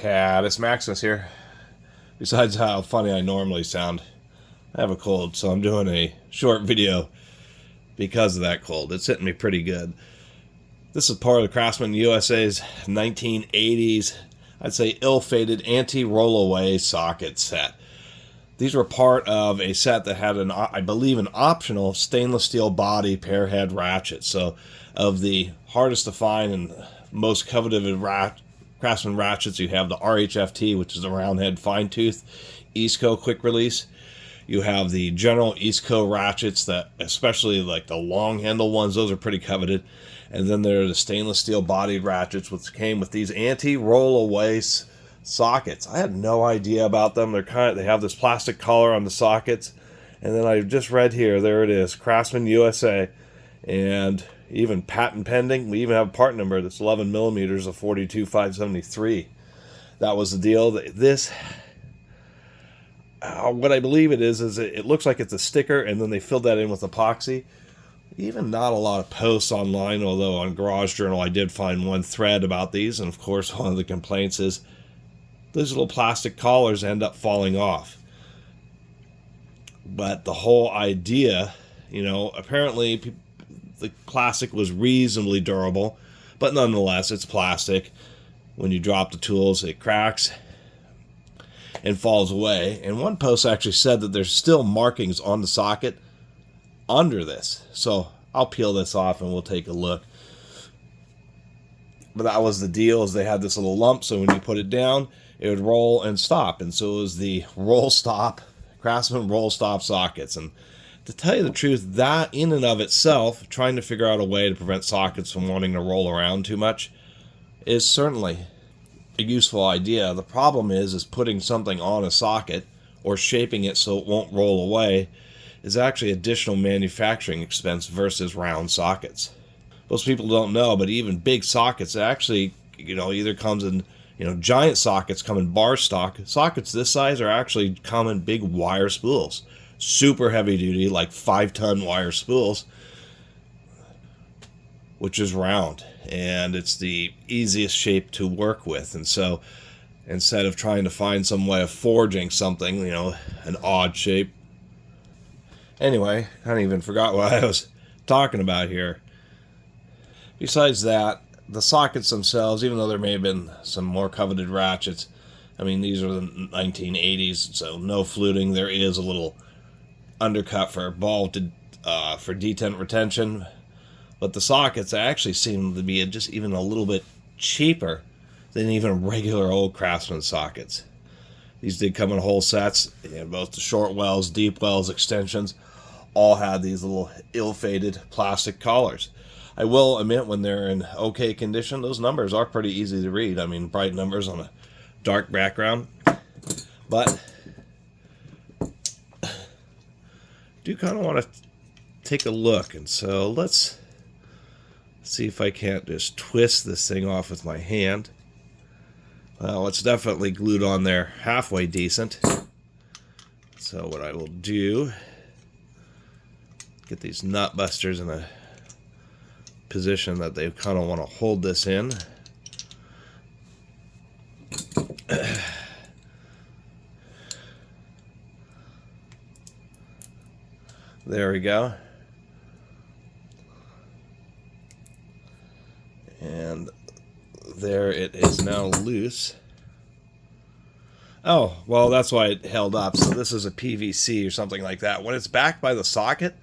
Catus, Maximus here. Besides how funny I normally sound, I have a cold, so I'm doing a short video because of that cold. It's hitting me pretty good. This is part of the Craftsman USA's 1980s, I'd say ill-fated anti-rollaway socket set. These were part of a set that had, I believe, an optional stainless steel body pair head ratchet. So of the hardest to find and most coveted Craftsman ratchets, you have the RHFT, which is the round head fine tooth Eastco quick release. You have the general Eastco ratchets that, especially like the long handle ones, those are pretty coveted. And then there are the stainless steel bodied ratchets, which came with these anti-roll-away sockets. I had no idea about them. They have this plastic collar on the sockets. And then I just read here, there it is, Craftsman USA. And even patent pending. We even have a part number that's 11 millimeters of 42573. That was the deal. This, what I believe it is it looks like it's a sticker, and then they filled that in with epoxy. Even not a lot of posts online, although on Garage Journal I did find one thread about these, and of course one of the complaints is those little plastic collars end up falling off. But the whole idea, apparently the plastic was reasonably durable, but nonetheless it's plastic. When you drop the tools, it cracks and falls away. And one post actually said that there's still markings on the socket under this. So I'll peel this off and we'll take a look. But that was the deal, is they had this little lump, so when you put it down, it would roll and stop. And so it was the roll stop, Craftsman roll stop sockets. And to tell you the truth, that in and of itself, trying to figure out a way to prevent sockets from wanting to roll around too much, is certainly a useful idea. The problem is putting something on a socket or shaping it so it won't roll away is actually additional manufacturing expense versus round sockets. Most people don't know, but even big sockets actually, either comes in, giant sockets come in bar stock. Sockets this size are actually come in big wire spools. Super heavy duty, like 5-ton wire spools, which is round. And it's the easiest shape to work with. And so instead of trying to find some way of forging something, an odd shape. Anyway, I don't even forgot what I was talking about here. Besides that, the sockets themselves, even though there may have been some more coveted ratchets, these are the 1980s, so no fluting. There is a little undercut for ball for detent retention, but the sockets actually seem to be just even a little bit cheaper than even regular old Craftsman sockets. These did come in whole sets, and both the short wells, deep wells, extensions, all had these little ill-fated plastic collars. I will admit, when they're in okay condition, those numbers are pretty easy to read. Bright numbers on a dark background. But I do kind of want to take a look, and so let's see if I can't just twist this thing off with my hand. Well, it's definitely glued on there halfway decent. So what I will do, get these nut busters in a position that they kind of want to hold this in. There we go. And there it is now loose. Oh, well, that's why it held up. So this is a PVC or something like that. When it's backed by the socket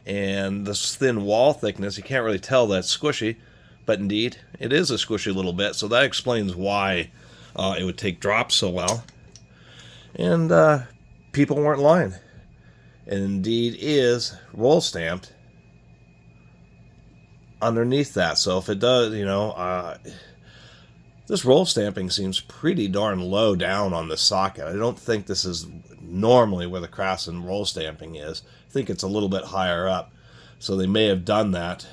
and this thin wall thickness, you can't really tell that it's squishy, but indeed it is a squishy little bit. So that explains why it would take drops so well. And people weren't lying. It indeed is roll stamped underneath that. So if it does, this roll stamping seems pretty darn low down on the socket. I don't think this is normally where the Craftsman roll stamping is. I think it's a little bit higher up. So they may have done that.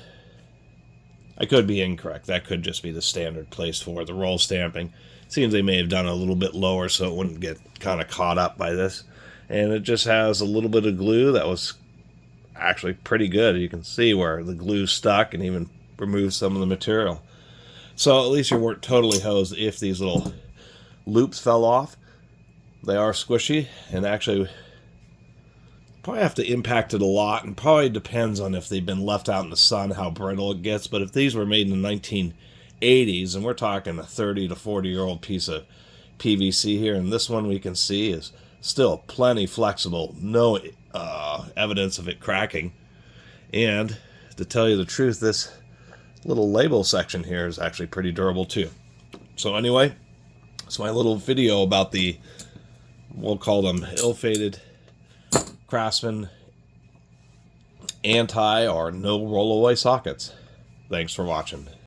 I could be incorrect. That could just be the standard place for the roll stamping. Seems they may have done it a little bit lower so it wouldn't get kind of caught up by this. And it just has a little bit of glue that was actually pretty good. You can see where the glue stuck and even removed some of the material. So at least you weren't totally hosed if these little loops fell off. They are squishy, and actually probably have to impact it a lot, and probably depends on if they've been left out in the sun, how brittle it gets. But if these were made in the 1980s, and we're talking a 30 to 40-year-old piece of PVC here, and this one we can see is still plenty flexible, no evidence of it cracking. And to tell you the truth, this little label section here is actually pretty durable too. So anyway, it's my little video about the, we'll call them ill-fated Craftsman anti or no roll-away sockets. Thanks for watching.